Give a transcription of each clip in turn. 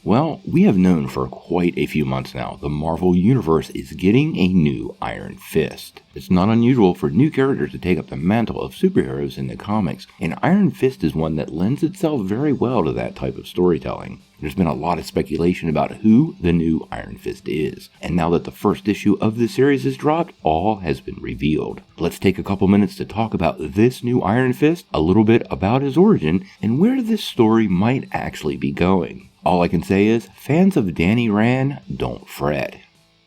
Well, we have known for quite a few months now the Marvel Universe is getting a new Iron Fist. It's not unusual for new characters to take up the mantle of superheroes in the comics, and Iron Fist is one that lends itself very well to that type of storytelling. There's been a lot of speculation about who the new Iron Fist is, and now that the first issue of this series is dropped, all has been revealed. Let's take a couple minutes to talk about this new Iron Fist, a little bit about his origin, and where this story might actually be going. All I can say is, fans of Danny Rand, don't fret.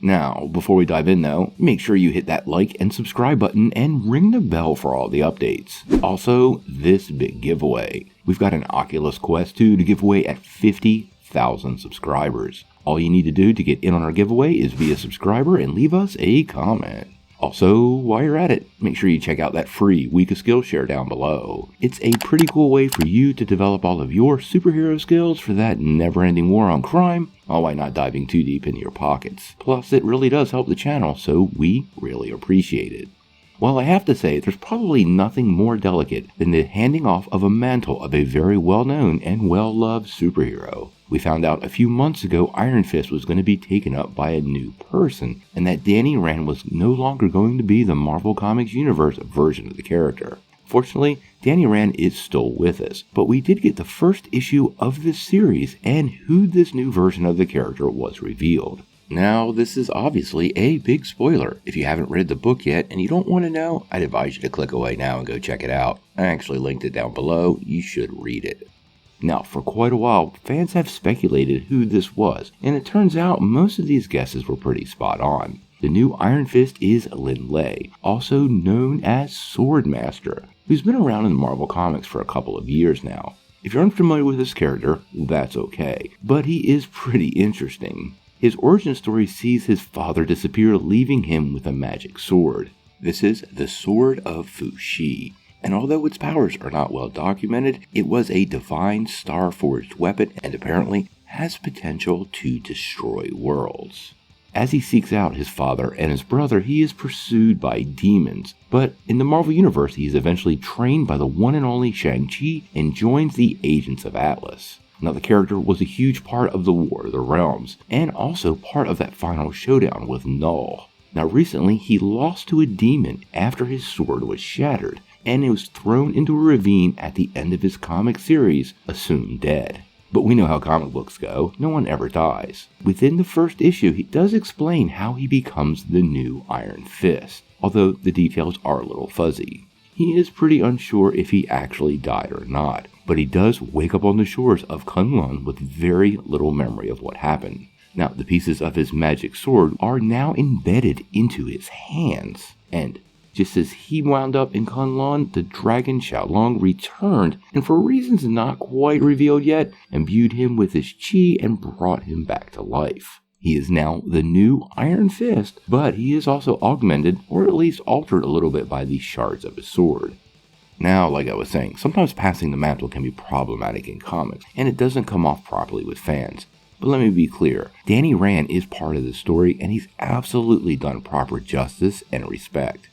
Now, before we dive in though, make sure you hit that like and subscribe button and ring the bell for all the updates. Also, this big giveaway. We've got an Oculus Quest 2 to give away at 50,000 subscribers. All you need to do to get in on our giveaway is be a subscriber and leave us a comment. Also, while you're at it, make sure you check out that free Week of Skillshare down below. It's a pretty cool way for you to develop all of your superhero skills for that never-ending war on crime, all while not diving too deep into your pockets. Plus, it really does help the channel, so we really appreciate it. Well, I have to say, there's probably nothing more delicate than the handing off of a mantle of a very well-known and well-loved superhero. We found out a few months ago Iron Fist was going to be taken up by a new person, and that Danny Rand was no longer going to be the Marvel Comics Universe version of the character. Fortunately, Danny Rand is still with us, but we did get the first issue of this series, and who this new version of the character was revealed. Now, this is obviously a big spoiler. If you haven't read the book yet and you don't want to know, I'd advise you to click away now and go check it out. I actually linked it down below. You should read it. Now, for quite a while, fans have speculated who this was, and it turns out most of these guesses were pretty spot on. The new Iron Fist is Lin Lie, also known as Swordmaster, who's been around in Marvel Comics for a couple of years now. If you're unfamiliar with this character, that's okay, but he is pretty interesting. His origin story sees his father disappear, leaving him with a magic sword. This is the Sword of Fushi. And although its powers are not well documented, it was a divine star-forged weapon and apparently has potential to destroy worlds. As he seeks out his father and his brother, he is pursued by demons, but in the Marvel Universe he is eventually trained by the one and only Shang-Chi and joins the Agents of Atlas. Now, the character was a huge part of the War of the Realms, and also part of that final showdown with Null. Now, recently he lost to a demon after his sword was shattered, and it was thrown into a ravine at the end of his comic series, assumed dead. But we know how comic books go, no one ever dies. Within the first issue, he does explain how he becomes the new Iron Fist, although the details are a little fuzzy. He is pretty unsure if he actually died or not, but he does wake up on the shores of Kunlun with very little memory of what happened. Now, the pieces of his magic sword are now embedded into his hands, and just as he wound up in Kunlun, the dragon Shou Lung returned, and for reasons not quite revealed yet, imbued him with his chi and brought him back to life. He is now the new Iron Fist, but he is also augmented, or at least altered a little bit by the shards of his sword. Now, like I was saying, sometimes passing the mantle can be problematic in comics, and it doesn't come off properly with fans. But let me be clear, Danny Rand is part of the story, and he's absolutely done proper justice and respect.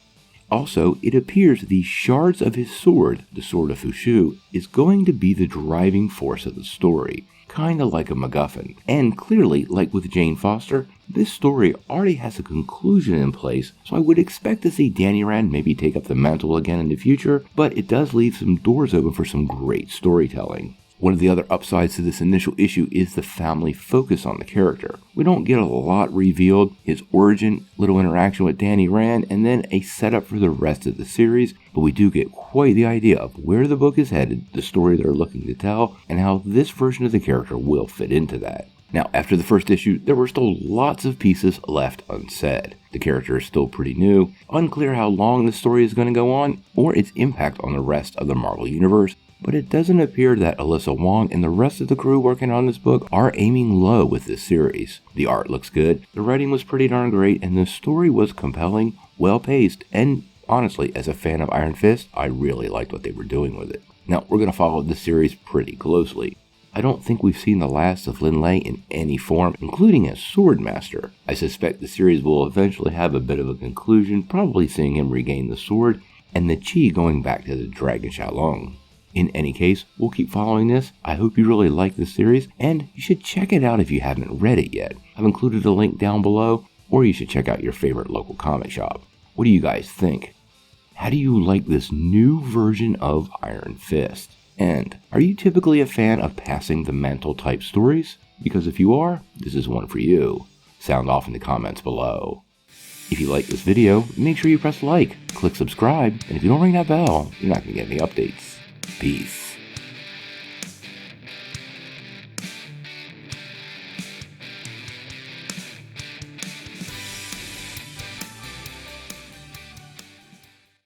Also, it appears the shards of his sword, the Sword of Fushi, is going to be the driving force of the story, kinda like a MacGuffin. And clearly, like with Jane Foster, this story already has a conclusion in place, so I would expect to see Danny Rand maybe take up the mantle again in the future, but it does leave some doors open for some great storytelling. One of the other upsides to this initial issue is the family focus on the character. We don't get a lot revealed, his origin, little interaction with Danny Rand, and then a setup for the rest of the series, but we do get quite the idea of where the book is headed, the story they're looking to tell, and how this version of the character will fit into that. Now, after the first issue, there were still lots of pieces left unsaid. The character is still pretty new, unclear how long the story is going to go on, or its impact on the rest of the Marvel Universe, but it doesn't appear that Alyssa Wong and the rest of the crew working on this book are aiming low with this series. The art looks good, the writing was pretty darn great, and the story was compelling, well-paced, and honestly, as a fan of Iron Fist, I really liked what they were doing with it. Now, we're going to follow this series pretty closely. I don't think we've seen the last of Lin Lie in any form, including as Swordmaster. I suspect the series will eventually have a bit of a conclusion, probably seeing him regain the sword, and the chi going back to the dragon Shou Lung. In any case, we'll keep following this. I hope you really like this series, and you should check it out if you haven't read it yet. I've included a link down below, or you should check out your favorite local comic shop. What do you guys think? How do you like this new version of Iron Fist? And are you typically a fan of passing the mantle type stories? Because if you are, this is one for you. Sound off in the comments below. If you like this video, make sure you press like, click subscribe, and if you don't ring that bell, you're not going to get any updates. Peace.